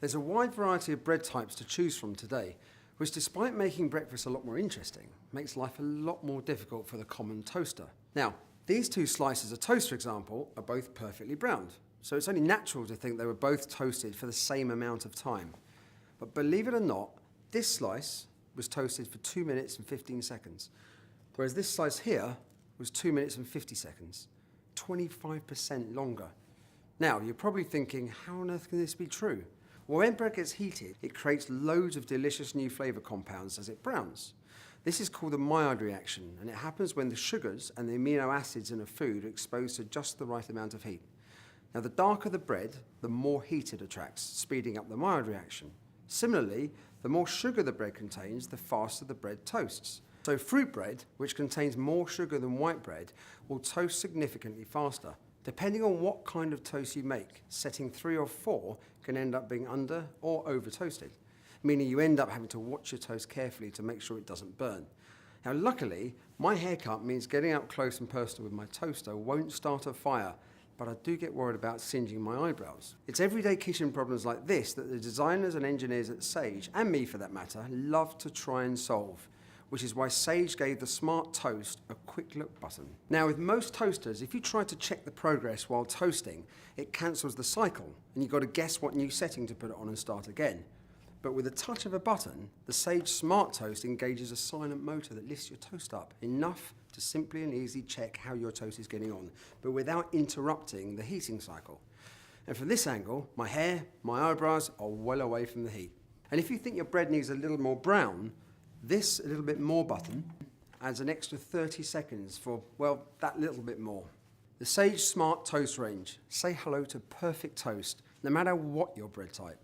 There's a wide variety of bread types to choose from today, which despite making breakfast a lot more interesting, makes life a lot more difficult for the common toaster. Now, these two slices of toast, for example, are both perfectly browned, so it's only natural to think they were both toasted for the same amount of time. But believe it or not, this slice was toasted for 2 minutes and 15 seconds, whereas this slice here was 2 minutes and 50 seconds, 25% longer. Now, you're probably thinking, how on earth can this be true? Well, when bread gets heated, it creates loads of delicious new flavour compounds as it browns. This is called the Maillard reaction, and it happens when the sugars and the amino acids in a food are exposed to just the right amount of heat. Now, the darker the bread, the more heat it attracts, speeding up the Maillard reaction. Similarly, the more sugar the bread contains, the faster the bread toasts. So fruit bread, which contains more sugar than white bread, will toast significantly faster. Depending on what kind of toast you make, setting 3 or 4 can end up being under or over toasted, meaning you end up having to watch your toast carefully to make sure it doesn't burn. Now luckily, my haircut means getting up close and personal with my toaster won't start a fire, but I do get worried about singeing my eyebrows. It's everyday kitchen problems like this that the designers and engineers at Sage, and me for that matter, love to try and solve, which is why Sage gave the Smart Toast a quick look button. Now with most toasters, if you try to check the progress while toasting, it cancels the cycle and you've got to guess what new setting to put it on and start again. But with a touch of a button, the Sage Smart Toast engages a silent motor that lifts your toast up, enough to simply and easily check how your toast is getting on, but without interrupting the heating cycle. And from this angle, my hair, my eyebrows are well away from the heat. And if you think your bread needs a little more brown, this a little bit more button adds an extra 30 seconds for, well, that little bit more. The Sage Smart Toast range. Say hello to perfect toast, no matter what your bread type.